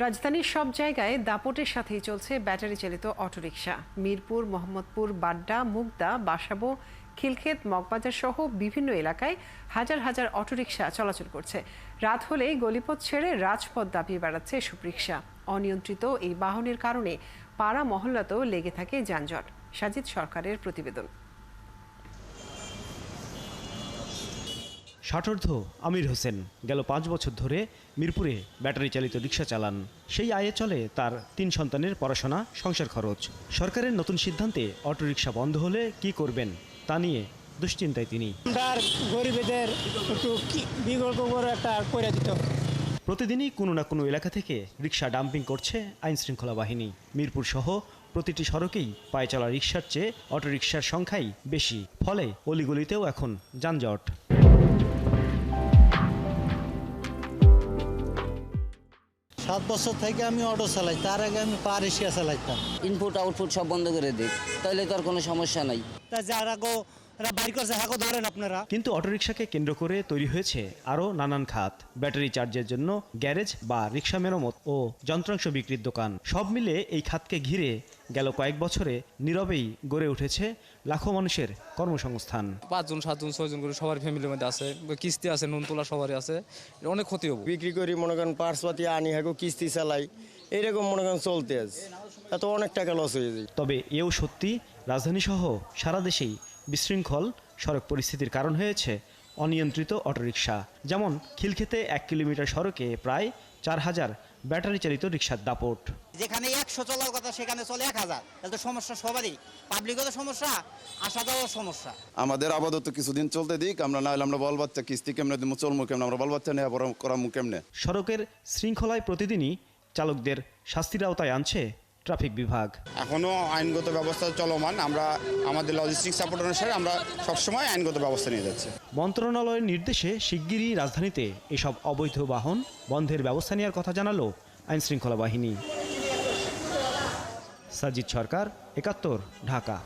রাজধানীর সব জায়গায় দাপটের সাথেই চলছে ব্যাটারি চালিত অটোরিকশা। মিরপুর, মোহাম্মদপুর, বাড্ডা, মুগদা, বাসাবো, খিলক্ষেত, মগবাজার সহ বিভিন্ন এলাকায় হাজার হাজার অটোরিকশা চলাচল করছে। রাত হলেই গলিপথ ছেড়ে রাজপথ দাপিয়ে বেড়াচ্ছে এসব রিকশা। অনিয়ন্ত্রিত এই বাহনের কারণে পাড়া মহল্লাতেও লেগে থাকে যানজট। সাজিদ সরকারের প্রতিবেদন। ষাটোর্ধ্ব আমির হোসেন গেল 5 বছর ধরে মিরপুরে ব্যাটারি চালিত রিকশা চালান। সেই আয়ে চলে তার 3 সন্তানের পড়াশোনা, সংসার খরচ। সরকারের নতুন সিদ্ধান্তে অটোরিকশা বন্ধ হলে কি করবেন তা নিয়ে দুশ্চিন্তায় তিনি। গরিবদের একটু বিকল্প করে একটা করে দিতে হবে। প্রতিদিনই কোনো না কোনো এলাকা থেকে রিকশা ডাম্পিং করছে আইন শৃঙ্খলা বাহিনী। মিরপুর সহ প্রতিটি সড়কেই পায়ে চলা রিকশার চেয়ে অটোরিকশার সংখ্যাই বেশি। ফলে অলিগলিতেও এখন যানজট। 7 বছর থেকে আমি অটো চালাই, তার আগে আমি পা রিক্সা চালাইতাম। ইনপুট আউটপুট সব বন্ধ করে দিক, তাহলে তো আর কোনো সমস্যা নাই। তা যারা বাইর করছে হাঁকো ধরেন আপনারা। কিন্তু অটোরিকশাকে কেন্দ্র করে তৈরি হয়েছে আরও নানান খাত। ব্যাটারি চার্জের জন্য গ্যারেজ বা রিকশা মেরামত ও যন্ত্রাংশ বিক্রির দোকান। সব মিলে এই খাতকে ঘিরে গেল কয়েক বছরে নীরবেই গড়ে উঠেছে লাখো মানুষের কর্মসংস্থান। 5 জন 7 জন 6 জন করে সবার ফ্যামিলির মধ্যে আছে, কিস্তি আছে, নুন তোলা সবারই আছে, অনেক ক্ষতি হবে। বিক্রি করি মনে করেন পার্সপাতি আনি হাগো কিস্তি চালাই, এইরকম মনে করেন চলতে আছে, এত অনেক টাকা লস হয়ে যায়। তবে এও সত্যি, রাজধানী সহ সারা দেশেই বিশৃঙ্খল সড়ক পরিস্থিতির কারণ হয়েছে অনিয়ন্ত্রিত অটোরিকশা। যেমন খিলক্ষেতে 1 কিলোমিটার সড়কে প্রায় 4000 ব্যাটারি চালিত রিকশার দাপট। যেখানে 100 চলার কথা সেখানে চলে 1000, তাহলে তো সমস্যা সবারই, পাবলিকেরও সমস্যা, আসা যাওয়ার সমস্যা। আমাদের আপাতত কিছুদিন চলতে দিক, আমরা না হলে আমরা বল বাচ্চা কিস্তি কেমনে দিব, চলমু কেমনে, আমরা বল বাচ্চা নেওয়া করামু কেমনে। সড়কের শৃঙ্খলায় প্রতিদিনই চালকদের শাস্তির আওতায় আনছে ট্রাফিক বিভাগ। এখনো আইনগত ব্যবস্থা চলমান। আমরা আমাদের লজিস্টিক সাপোর্ট অনুসারে আমরা সবসময় আইনগত ব্যবস্থা নিয়ে যাচ্ছি। মন্ত্রণালয়ের নির্দেশে শিগগিরই রাজধানীতে এসব অবৈধ বাহন বন্ধের ব্যবস্থা নেওয়ার কথা জানালো আইন শৃঙ্খলা বাহিনী। সাজিদ সরকার, 71, ঢাকা।